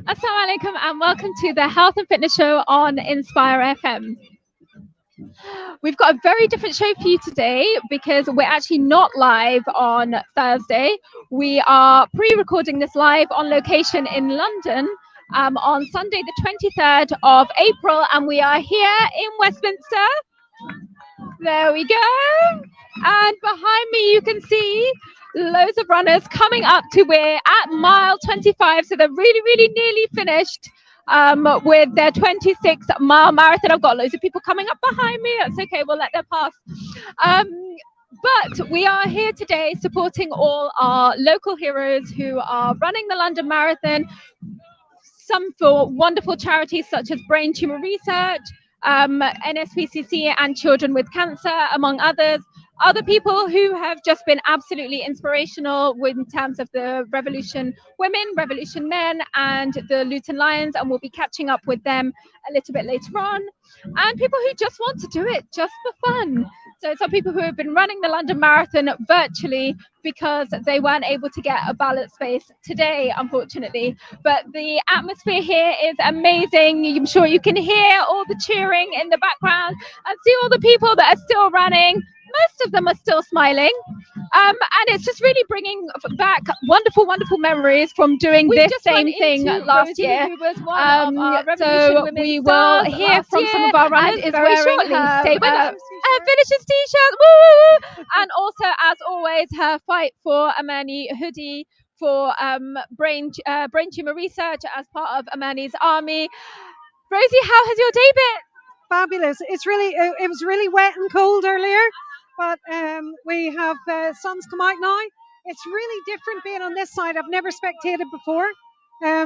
Assalamu alaikum and welcome to the Health and Fitness Show on Inspire FM. We've got a very different show for you today because we're actually not live on Thursday. We are pre-recording this live on location in London on Sunday the 23rd of April, and we are here in Westminster. There we go. And behind me you can see loads of runners coming up to we're at mile 25, so they're really nearly finished with their 26-mile marathon. I've got loads of people coming up behind me. That's okay, we'll let them pass. But we are here today supporting all our local heroes who are running the London Marathon, some for wonderful charities such as Brain Tumor Research, NSPCC and Children with Cancer, among others. Other people who have just been absolutely inspirational in terms of the Revolution Women, Revolution Men, and the Luton Lions, and we'll be catching up with them a little bit later on. And people who just want to do it just for fun. So some people who have been running the London Marathon virtually because they weren't able to get a ballot space today, unfortunately. But the atmosphere here is amazing. I'm sure you can hear all the cheering in the background and see all the people that are still running. Most of them are still smiling, and it's just really bringing back wonderful memories from doing this same thing last year. So we will hear from some of our runners very shortly. Stay with us. Finishes t-shirt, woo! And also, as always, her fight for Amani hoodie for brain tumor research as part of Amani's army. Rosie, how has your day been? Fabulous. It was really wet and cold earlier, but we have sun's come out now. It's really different being on this side. I've never spectated before,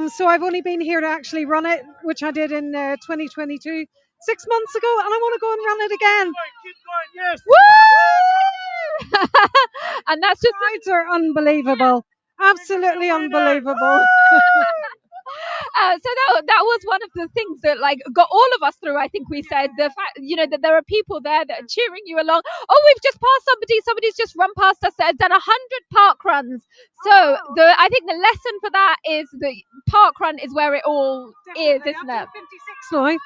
so I've only been here to actually run it, which I did in 2022, 6 months ago, and I want to go and run it again. Keep going, yes. Woo! And that's just the rides are unbelievable, absolutely unbelievable. So that was one of the things that got all of us through. I think we said the fact that there are people there that are cheering you along. Oh, we've just passed somebody's just run past us that has done 100 park runs. So I think the lesson for that is the park run is where it all is, isn't it? I've done 56 now.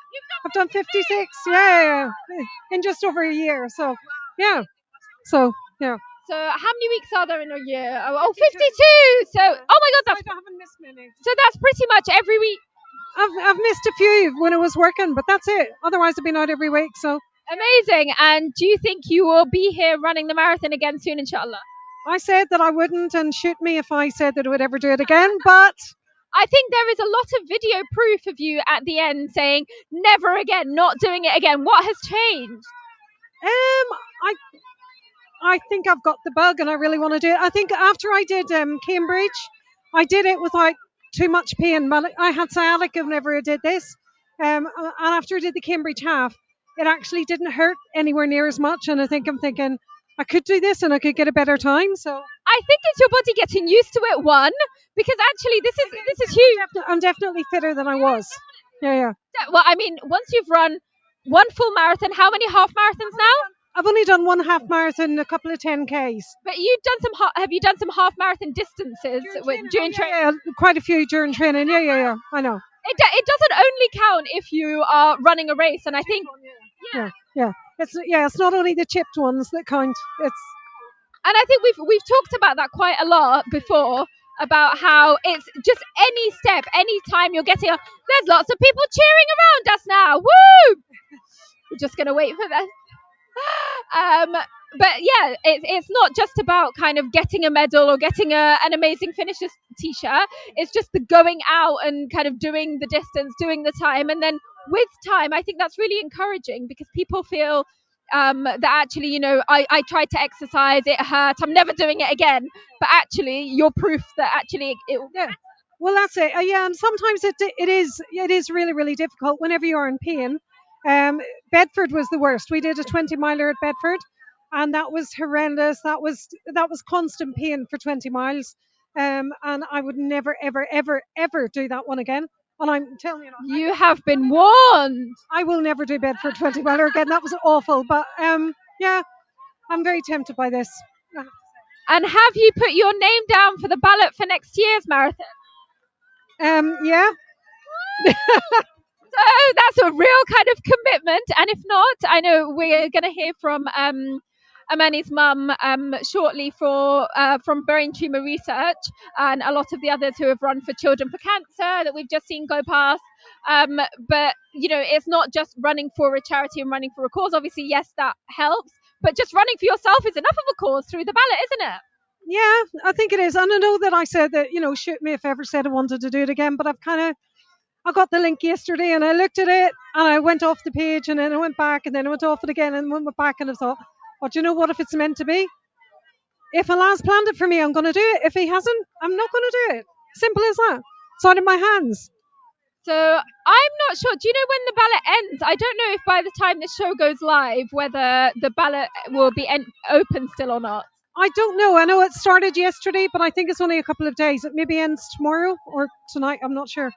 I've done 56, yeah, in just over a year. So yeah. So how many weeks are there in a year? Oh, 52. So, oh my God, I haven't missed many. So that's pretty much every week. I've missed a few when I was working, but that's it. Otherwise, I've been out every week. So amazing. And do you think you will be here running the marathon again soon, inshallah? I said that I wouldn't, and shoot me if I said that I would ever do it again. But I think there is a lot of video proof of you at the end saying never again, not doing it again. What has changed? I think I've got the bug and I really want to do it. I think after I did Cambridge, I did it without too much pain. But I had sciatica whenever I did this. And after I did the Cambridge half, it actually didn't hurt anywhere near as much. And I'm thinking I could do this and I could get a better time. So I think it's your body getting used to it, one, because actually this is huge. I'm definitely fitter than I was. Yeah. Well, I mean, once you've run one full marathon, how many half marathons now? I've only done one half marathon and a couple of 10Ks. But have you done some half marathon distances during training? Yeah, quite a few during training. Yeah. I know. It doesn't only count if you are running a race, and I think yeah. It's not only the chipped ones that count. And I think we've talked about that quite a lot before, about how it's just any step, any time you're getting there's lots of people cheering around us now. Woo! We're just gonna wait for that. But yeah, it's not just about kind of getting a medal or getting an amazing finisher's t-shirt. It's just the going out and kind of doing the distance, doing the time, and then with time, I think that's really encouraging because people feel that actually, I tried to exercise, it hurt, I'm never doing it again. But actually, you're proof that actually yeah. Well, that's it. Yeah, and sometimes it is really difficult whenever you're in pain. Bedford was the worst. We did a 20-miler at Bedford, and that was horrendous. That was constant pain for 20 miles. And I would never, ever do that one again. And I'm telling you, you have been warned. I will never do Bedford 20-miler again. That was awful. But yeah, I'm very tempted by this. And have you put your name down for the ballot for next year's marathon? Yeah. So that's a real kind of commitment. And if not, I know we're going to hear from Amani's mum shortly from brain tumor research, and a lot of the others who have run for Children for Cancer that we've just seen go past. But it's not just running for a charity and running for a cause. Obviously, yes, that helps, but just running for yourself is enough of a cause through the ballot, isn't it? Yeah, I think it is. And I know that I said that, shoot me if I ever said I wanted to do it again, but I got the link yesterday and I looked at it and I went off the page and then I went back and then I went off it again and went back and I thought, oh, do you know what? If it's meant to be, if Allah's planned it for me, I'm going to do it. If He hasn't, I'm not going to do it. Simple as that. It's out of my hands. So I'm not sure. Do you know when the ballot ends? I don't know if by the time this show goes live, whether the ballot will be open still or not. I don't know. I know it started yesterday, but I think it's only a couple of days. It maybe ends tomorrow or tonight. I'm not sure.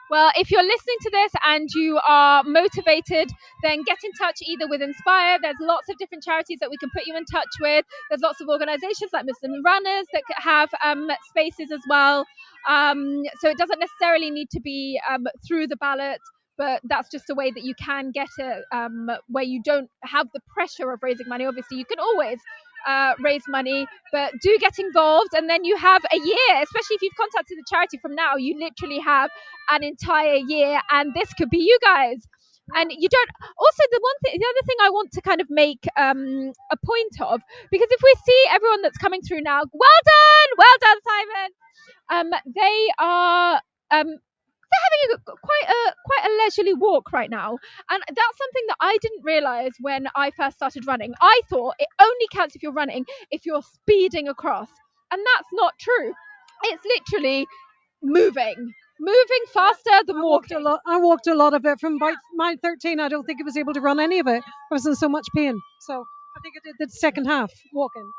Well, if you're listening to this and you are motivated, then get in touch either with Inspire. There's lots of different charities that we can put you in touch with. There's lots of organizations like Muslim Runners that have spaces as well. So it doesn't necessarily need to be through the ballot, but that's just a way that you can get it where you don't have the pressure of raising money. Obviously, you can always raise money, but do get involved, and then you have a year, especially if you've contacted the charity from now. You literally have an entire year, and this could be you guys. And you don't also the other thing I want to kind of make a point of, because if we see everyone that's coming through now, well done Simon, they are they're having quite a leisurely walk right now, and that's something that I didn't realize when I first started running. I thought it only counts if you're running if you're speeding across, and that's not true. It's literally moving faster than walking. I walked a lot of it from my 13. I don't think I was able to run any of it. I was in so much pain. So I think I did the second half walking.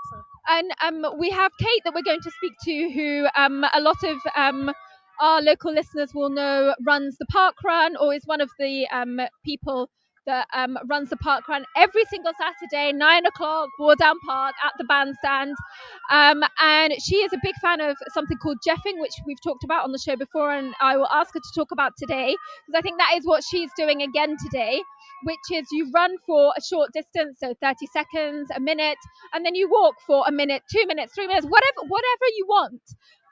So. And we have Kate that we're going to speak to, who a lot of our local listeners will know runs the park run, or is one of the people that runs the park run every single Saturday, 9 o'clock, Wardown Park at the bandstand. And she is a big fan of something called Jeffing, which we've talked about on the show before, and I will ask her to talk about today, because I think that is what she's doing again today, which is you run for a short distance, so 30 seconds, a minute, and then you walk for a minute, 2 minutes, 3 minutes, whatever you want.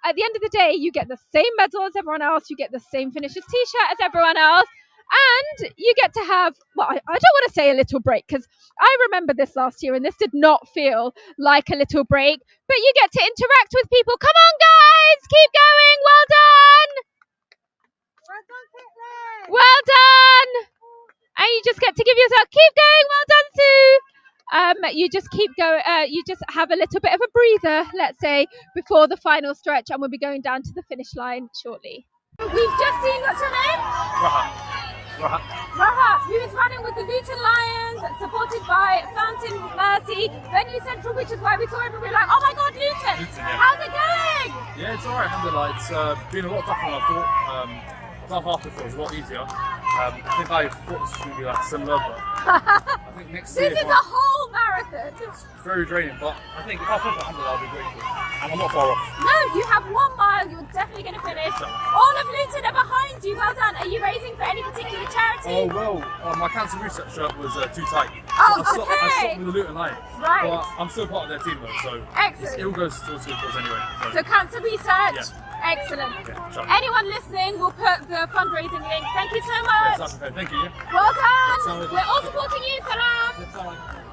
At the end of the day, you get the same medal as everyone else, you get the same finisher's t-shirt as everyone else, and you get to have, well, I don't want to say a little break, because I remember this last year and this did not feel like a little break, but you get to interact with people. Come on, guys, keep going. Well done. Well done. And you just get to give yourself, keep going. Well done, Sue. You just keep going. You just have a little bit of a breather, let's say, before the final stretch, and we'll be going down to the finish line shortly. We've just seen, what's your name? Rahat, who is running with the Luton Lions, supported by Fountain Mercy, Venue Central, which is why we saw him and we were like, oh my god, Luton! Yeah. How's it going? Yeah, it's alright, alhamdulillah. It's been a lot tougher than I thought. That half before was a lot easier. I think I thought this was going to be like similar, but I think next year... This is a whole marathon! It's very draining, but I think if I finish alhamdulillah, I'll be grateful. And I'm not far off. No, you have 1 mile, you're definitely going to finish. All of Luton are behind you, well done. Are you raising for any particular charity? Oh, well, my cancer research shirt was too tight. Oh, so okay. I stopped with the Luton Lions. Right. But I'm still part of their team though, so excellent. It all goes towards good cause anyway. So cancer research? Yeah. Excellent. Okay, sure. Anyone listening, we'll put the fundraising link. Thank you so much. Yes, okay. Thank you. Well done. We're all supporting you. Salam.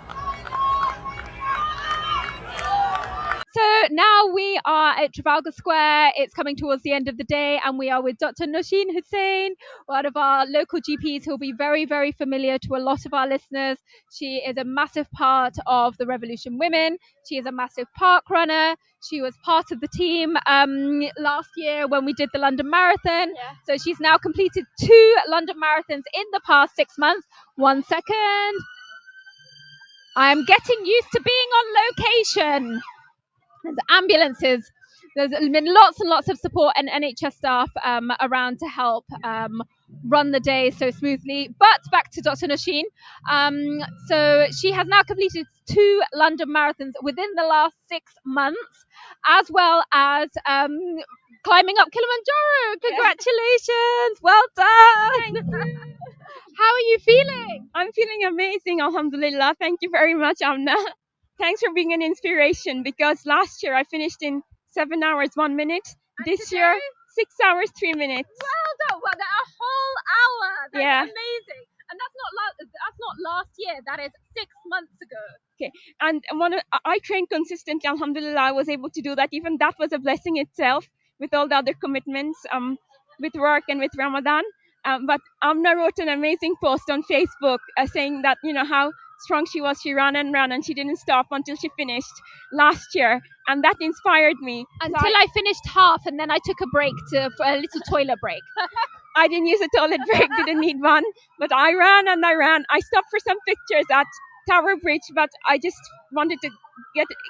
So now we are at Trafalgar Square. It's coming towards the end of the day, and we are with Dr. Nosheen Hussain, one of our local GPs who'll be very, very familiar to a lot of our listeners. She is a massive part of the Revolution Women. She is a massive park runner. She was part of the team last year when we did the London Marathon. Yeah. So she's now completed 2 London Marathons in the past 6 months. 1 second. I'm getting used to being on location. There's ambulances. There's been lots and lots of support and NHS staff around to help run the day so smoothly. But back to Dr. Nosheen. So she has now completed 2 London marathons within the last 6 months, as well as climbing up Kilimanjaro. Congratulations. Well done. How are you feeling? I'm feeling amazing, alhamdulillah. Thank you very much, Amna. Thanks for being an inspiration because last year I finished in 7 hours 1 minute. This today? year, 6 hours 3 minutes. Well done. Well, a whole hour. That's Yeah. amazing. And that's not last year. That is 6 months ago. Okay, and I trained consistently. Alhamdulillah, I was able to do that. Even that was a blessing itself, with all the other commitments, with work and with Ramadan. But Amna wrote an amazing post on Facebook saying that how strong she was. She ran and ran, and she didn't stop until she finished last year, and that inspired me. Until I finished half, and then I took a break for a little toilet break. I didn't use a toilet break, didn't need one, but I ran and I ran. I stopped for some pictures at Tower Bridge, but I just wanted to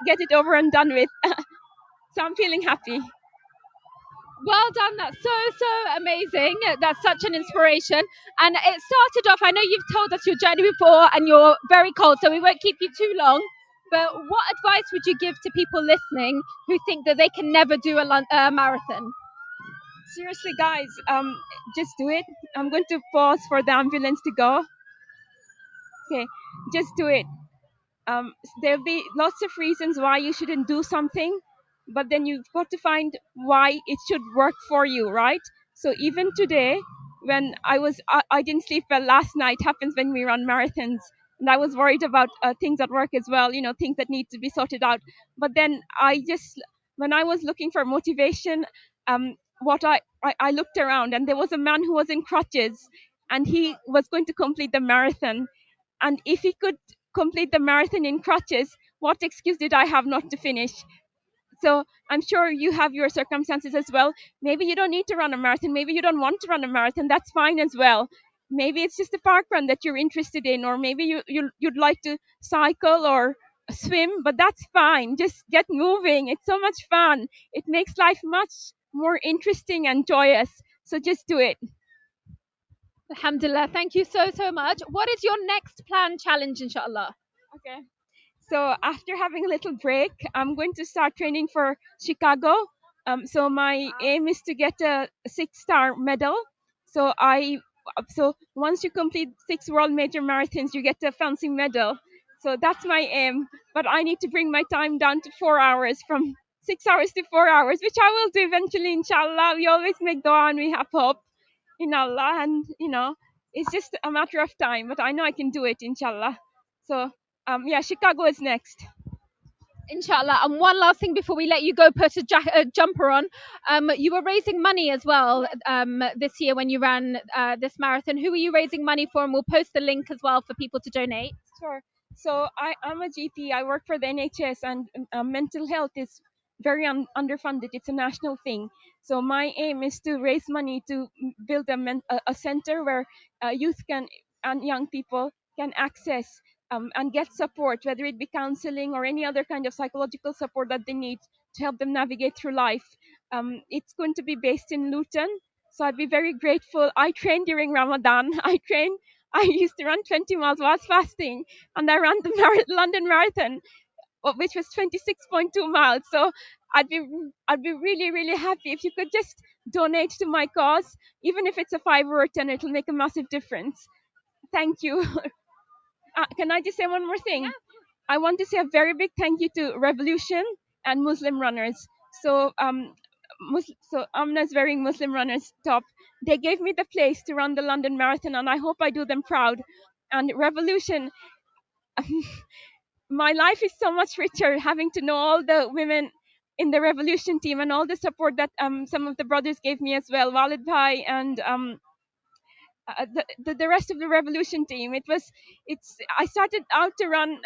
get it over and done with. So I'm feeling happy. Well done. That's so amazing. That's such an inspiration. And it started off, I know you've told us your journey before and you're very cold, so we won't keep you too long. But what advice would you give to people listening who think that they can never do a marathon? Seriously, guys, just do it. I'm going to pause for the ambulance to go. Okay, just do it. There'll be lots of reasons why you shouldn't do something, but then you've got to find why it should work for you, right? So even today, when I didn't sleep well last night, happens when we run marathons, and I was worried about things at work as well, things that need to be sorted out. But then when I was looking for motivation, what I looked around, and there was a man who was in crutches, and he was going to complete the marathon. And if he could complete the marathon in crutches, what excuse did I have not to finish? So I'm sure you have your circumstances as well. Maybe you don't need to run a marathon. Maybe you don't want to run a marathon. That's fine as well. Maybe it's just a park run that you're interested in, or maybe you'd like to cycle or swim, but that's fine. Just get moving. It's so much fun. It makes life much more interesting and joyous. So just do it. Alhamdulillah. Thank you so much. What is your next planned challenge, inshallah? Okay. So after having a little break, I'm going to start training for Chicago. So my aim is to get a 6-star medal. So once you complete 6 world major marathons, you get a fancy medal. So that's my aim. But I need to bring my time down to 4 hours, from 6 hours to 4 hours, which I will do eventually, inshallah. We always make dua and we have hope in Allah, and it's just a matter of time. But I know I can do it, inshallah. So Chicago is next. Inshallah. And one last thing before we let you go, put a jumper on. You were raising money as well this year when you ran this marathon. Who were you raising money for? And we'll post the link as well for people to donate. Sure. So I'm a GP. I work for the NHS, and mental health is very underfunded. It's a national thing. So my aim is to raise money to build a center where youth and young people can access and get support, whether it be counseling or any other kind of psychological support that they need to help them navigate through life. It's going to be based in Luton, so I'd be very grateful. I train during Ramadan. I used to run 20 miles while fasting, and I ran the London Marathon, which was 26.2 miles. So I'd be really, really happy if you could just donate to my cause, even if it's a 5 or a 10. It'll make a massive difference. Thank you. Can I just say one more thing? Yeah. I want to say a very big thank you to Revolution and Muslim runners. So Amna is wearing Muslim runners top. They gave me the place to run the London Marathon, and I hope I do them proud. And Revolution, my life is so much richer having to know all the women in the Revolution team and all the support that some of the brothers gave me as well, Walid Bhai and the rest of the Revolution team. I started out to run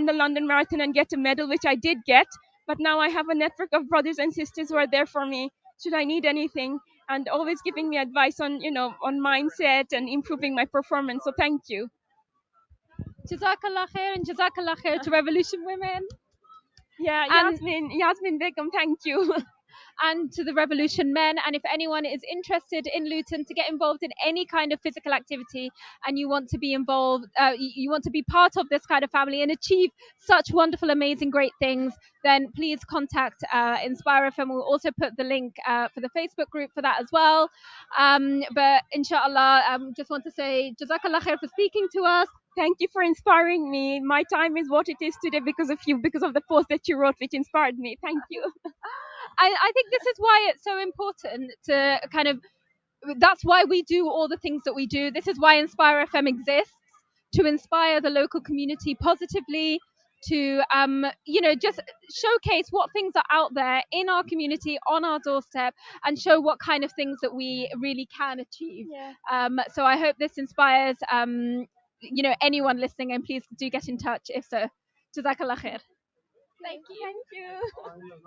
the London Marathon and get a medal, which I did get, but now I have a network of brothers and sisters who are there for me should I need anything, and always giving me advice on mindset and improving my performance. So thank you. Jazakallah khair, and Jazakallah khair to Revolution Women. Yeah, Yasmin Begum, thank you. and to the Revolution Men. And if anyone is interested in Luton to get involved in any kind of physical activity, and you want to be involved, you want to be part of this kind of family and achieve such wonderful, amazing, great things, then please contact Inspire FM. We'll also put the link for the Facebook group for that as well. But inshallah, just want to say Jazakallah khair for speaking to us. Thank you for inspiring me. My time is what it is today because of you, because of the post that you wrote, which inspired me. Thank you. I think this is why it's so important to kind of, that's why we do all the things that we do. This is why Inspire FM exists, to inspire the local community positively, to just showcase what things are out there in our community, on our doorstep, and show what kind of things that we really can achieve. So I hope this inspires anyone listening, and please do get in touch if so. Jazakallah khair. Thank you.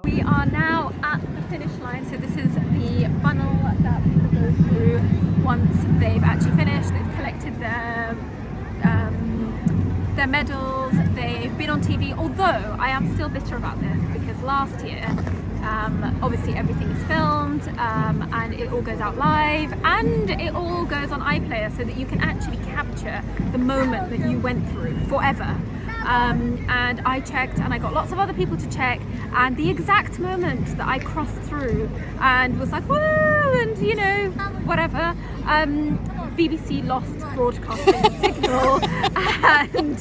We are now at the finish line. So this is the funnel that people go through once they've actually finished. They've collected their medals. They've been on TV. Although I am still bitter about this because last year, obviously everything is filmed and it all goes out live and it all goes on iPlayer so that you can actually capture the moment that you went through forever. And I checked, and I got lots of other people to check, and the exact moment that I crossed through and was like, woo, and whatever, BBC lost broadcasting signal, and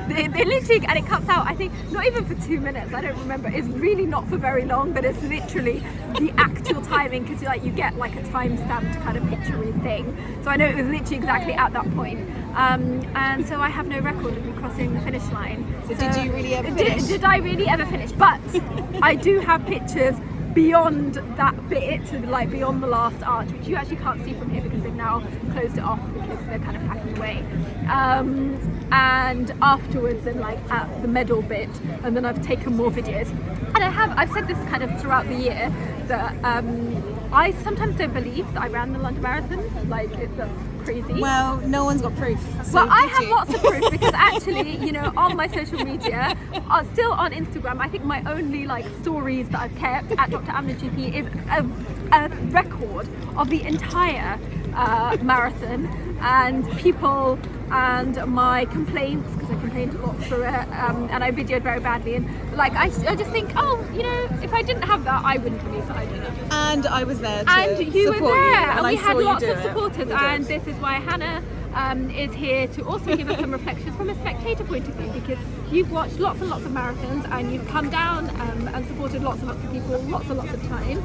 they literally, and it cuts out, I think, not even for 2 minutes, I don't remember, it's really not for very long, but it's literally the actual timing, because you get like a time-stamped kind of picture-y thing, so I know it was literally exactly at that point. And so I have no record of me crossing the finish line. So did you really ever finish? Did I really ever finish? But I do have pictures beyond that bit, like beyond the last arch, which you actually can't see from here because they've now closed it off because they're kind of packing away. And afterwards, and like at the medal bit, and then I've taken more videos. And I've said this kind of throughout the year that I sometimes don't believe that I ran the London Marathon. Like that's crazy. Well, no one's got proof. So well, I have lots of proof because actually, on my social media, still on Instagram, I think my only like stories that I've kept at Dr. Amna GP is a record of the entire marathon and people and my complaints, because I complained a lot through it, and I videoed very badly, and like I just think, if I didn't have that, I wouldn't believe that I did it. And I was there to and you support were there, you, and we had lots of it. supporters, and this is why Hannah is here to also give us some reflections from a spectator point of view, because you've watched lots and lots of marathons and you've come down and supported lots and lots of people lots and lots of times.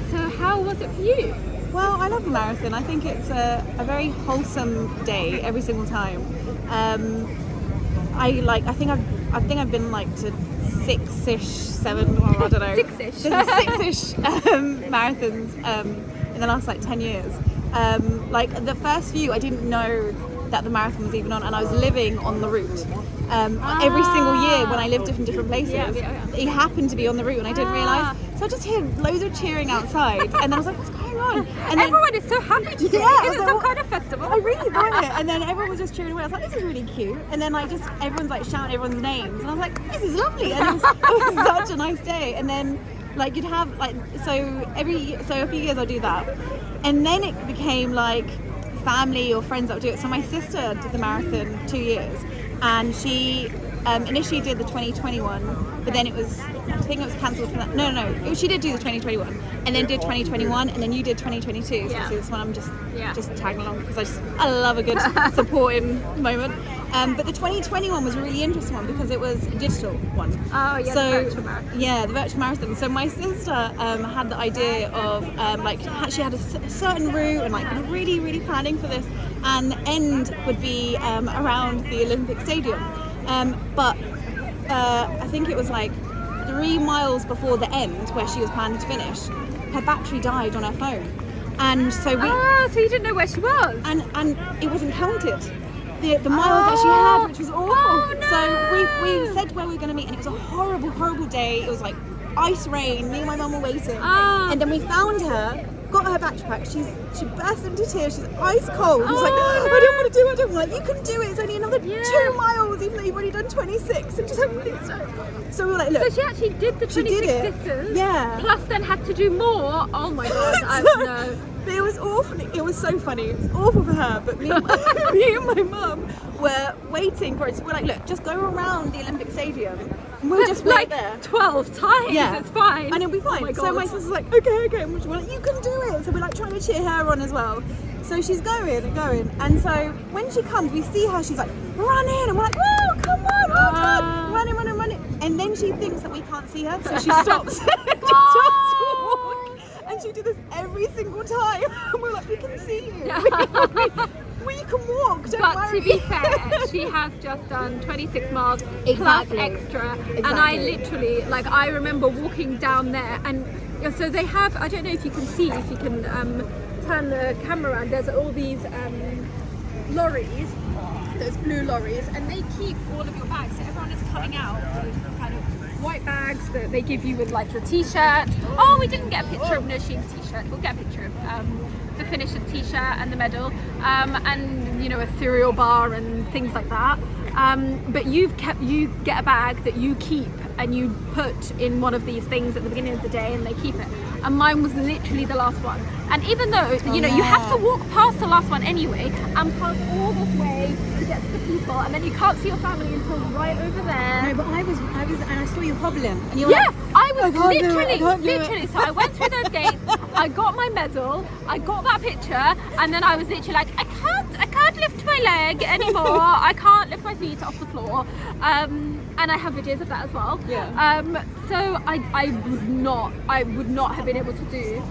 So how was it for you? Well, I love the marathon. I think it's a very wholesome day every single time. I think I've been like to 6-ish, 7, or I don't know, 6-ish. 6-ish marathons in the last like 10 years. Like the first few, I didn't know that the marathon was even on, and I was living on the route. Every single year when I lived in different places, it happened to be on the route and I didn't realise. So I just heard loads of cheering outside, and then I was like, what's going on? And everyone is so happy to do it. Yeah, Is it some kind of festival? I really love it. And then everyone was just cheering away. I was like, this is really cute. And then everyone's like shouting everyone's names, and I was like, this is lovely. And it was such a nice day. And then like you'd have like so a few years I'll do that, and then it became like family or friends that would do it. So my sister did the marathon 2 years, and she initially did the 2021, but then I think it was cancelled for that. No, she did do the 2021 and then did 2021, and then you did 2022. So Yeah. this one I'm just tagging along because I love a good supporting moment. But the 2021 was a really interesting one because it was a digital one. Oh yeah, So, the virtual marathon. yeah, the virtual marathon. So my sister had the idea of she had a certain route and like been really, really planning for this, and the end would be around the Olympic Stadium. But I think it was like 3 miles before the end where she was planning to finish, her battery died on her phone, and so so you didn't know where she was. and it wasn't counted. The miles that she had, which was awful. Oh, no. So we said where we were going to meet, and it was a horrible, horrible day. It was like ice rain. Me and my mum were waiting, and then we found her got her backpack. She burst into tears. She's ice cold. She's like, I don't want to do it. I'm like, you can do it. It's only another 2 miles, even though you've already done 26. And just like, please don't. So we were like, look. So she actually did the 26 distance. Yeah. Plus then had to do more. Oh my god, I know. But it was awful. It was so funny. It was awful for her. But me and my mum were waiting for it. So we're like, look, just go around the Olympic Stadium. And we'll just wait like there. 12 times. Yeah. It's fine. And it'll be fine. Oh my So my God. sister's like, okay. And we're like, you can do it. So we're like trying to cheer her on as well. So she's going and going. And so when she comes, we see her, she's like, running. And we're like, whoa, come on, well done. Running. And then she thinks that we can't see her. So she stops. She starts to walk. And she did this every single time. And we're like, we can see you. We can walk, don't But worry. to be fair, she has just done 26 miles plus extra. And I literally, like, I remember walking down there, and so they have, I don't know if you can see, if you can turn the camera around, there's all these lorries, those blue lorries, and they keep all of your bags. So everyone is coming out with kind of white bags that they give you with like your t-shirt. Oh, we didn't get a picture of Noshin's t-shirt. We'll get a picture of the finisher's t-shirt and the medal, and you know, a cereal bar and things like that. But you get a bag that you keep and you put in one of these things at the beginning of the day, and they keep it. And mine was literally the last one. And even though you know you have to walk past the last one anyway, and pass all this way to get to the people, and then you can't see your family until right over there. No, but I was, and I saw you hobbling, and you were Yeah, like, I was I can't do it. literally. So I went through those gates. I got my medal. I got that picture, and then I was literally like, I can't lift my leg anymore. I can't lift my feet off the floor. And I have videos of that as well. Yeah. So I would not have been able to do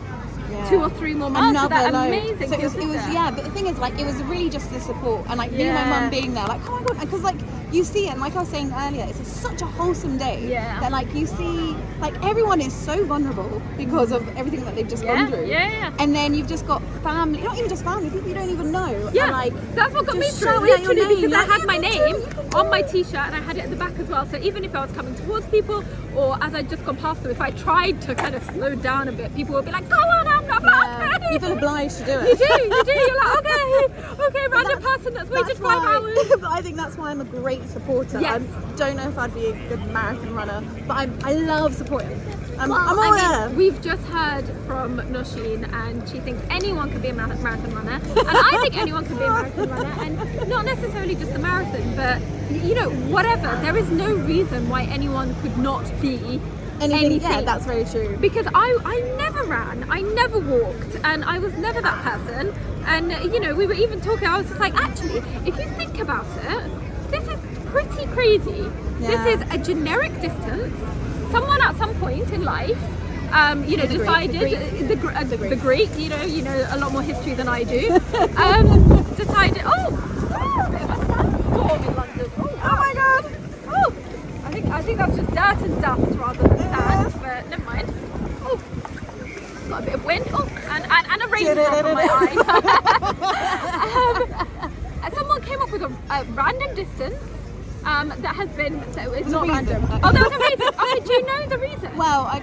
2 or 3 more miles. Another So that's load. amazing. So it was yeah, but the thing is, like, it was really just the support, and like me and my mum being there, like, oh my god, because like you see it, and like I was saying earlier, it's such a wholesome day. Yeah. That like you see, like everyone is so vulnerable because of everything that they've just gone through. Yeah. And then you've just got family, not even just family, people you don't even know. Yeah, and, like, that's what got me just through. shouting out your Literally, name, because I like, had my name on my t-shirt and I had it at the back as well. So even if I was coming towards people, or as I'd just gone past them, if I tried to kind of slow down a bit, people would be like, "Go on, Amna, okay." You feel obliged to do it. You do. You're like, okay, random person that's waited 5 hours. But I think that's why I'm a great supporter. Yes. I don't know if I'd be a good marathon runner, but I love supporting. I'm Well, all there. we've just heard from Noshin, and she thinks anyone could be a marathon runner, and I think anyone could be a marathon runner, and not necessarily just the marathon, but you know, whatever. There is no reason why anyone could not be anything. Yeah, that's very true. Because I never ran, I never walked, and I was never that person. And you know, we were even talking, I was just like, actually, if you think about it, this is pretty crazy. Yeah. This is a generic distance. Someone at some point in life, you know, decided, the Greek, you know a lot more history than I do, decided, a bit of a sandstorm in London. Oh my god! Oh, I think that's just dirt and dust rather than sand, but never mind. Oh, got a bit of wind. Oh, and a raindrop on my eye. Someone came up with a random distance. That has been, so it's not random. Oh, there was a reason. Oh, do you know the reason? Well, I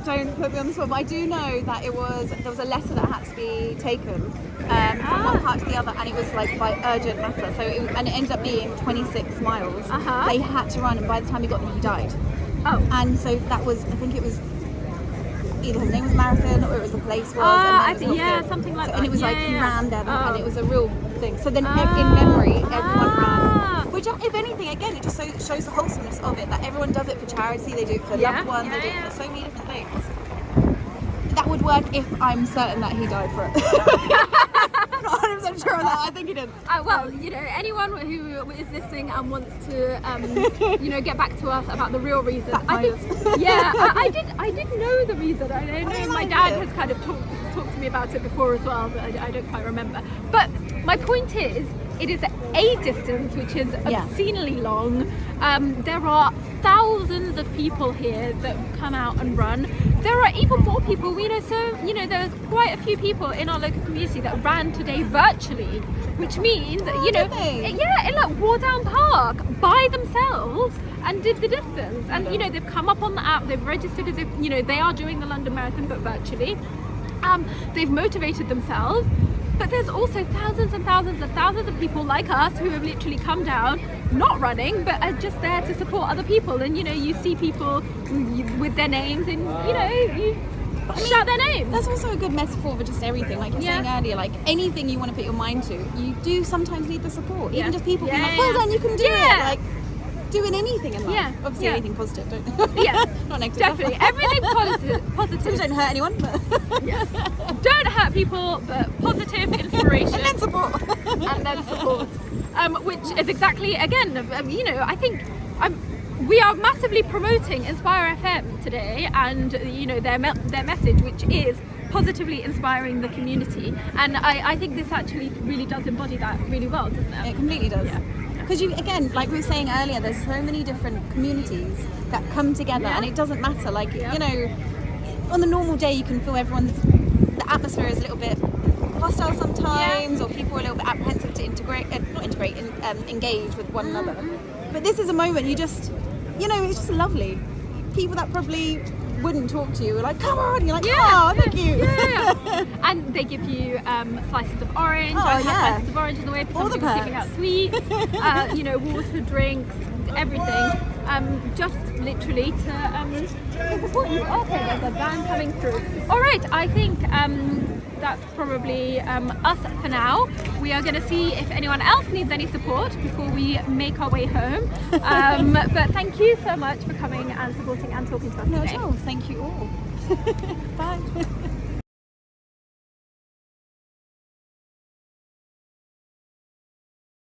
don't put me on the spot, but I do know that there was a letter that had to be taken from one part to the other, and it was like by urgent matter. So it ended up being 26 miles. They had to run, and by the time he got there, he died. Oh. And so that was, I think it was either his name was Marathon or it was the place was. I think something like that. And it was like he ran there, Oh. and it was a real thing. So then in memory, everyone ran. Which, if anything, again, it just shows the wholesomeness of it, that everyone does it for charity, they do it for loved ones, they do it for so many different things. That would work if I'm certain that he died for it. I'm not 100% sure on that, I think he did. Well, you know, anyone who is listening and wants to, you know, get back to us about the real reason. I did know the reason. I know my dad has kind of talked to me about it before as well, but I don't quite remember. But my point is, it is a distance which is obscenely long. There are thousands of people here that come out and run. There are even more people, you know, so, you know, there's quite a few people in our local community that ran today virtually, which means, you know, in like Wardown Park by themselves and did the distance. And, you know, they've come up on the app, they've registered as if, you know, they are doing the London Marathon but virtually. They've motivated themselves. But there's also thousands and thousands and thousands of people like us who have literally come down, not running, but are just there to support other people. And, you know, you see people with their names and, you know, you shout their names. That's also a good metaphor for just everything. Like you were saying earlier, like anything you want to put your mind to, you do sometimes need the support. Even just people being like, well done, you can do it. Like doing anything in life. Obviously anything positive, don't not negative. Definitely. Everything positive. Don't hurt anyone, but Don't hurt people, but positive inspiration. and then support. And then support. Which is exactly, again, you know, I think we are massively promoting Inspire FM today, and you know their message, which is positively inspiring the community. And I think this actually really does embody that really well, doesn't it? It completely does. Yeah. Because you, again, like we were saying earlier, there's so many different communities that come together, and it doesn't matter. Like you know, on the normal day, you can feel the atmosphere is a little bit hostile sometimes, or people are a little bit apprehensive to engage with one another. But this is a moment you just, you know, it's just lovely. People that probably wouldn't talk to you are like, come on, you're like, oh, thank you. And they give you slices of orange. Oh, I have slices of orange on the way. All the Somebody was giving out sweets, you know, water, drinks, everything. Just literally to support you. Okay, there's a van coming through. All right, I think that's probably us for now. We are going to see if anyone else needs any support before we make our way home. But thank you so much for coming and supporting and talking to us today. No, at all. Thank you all. Bye.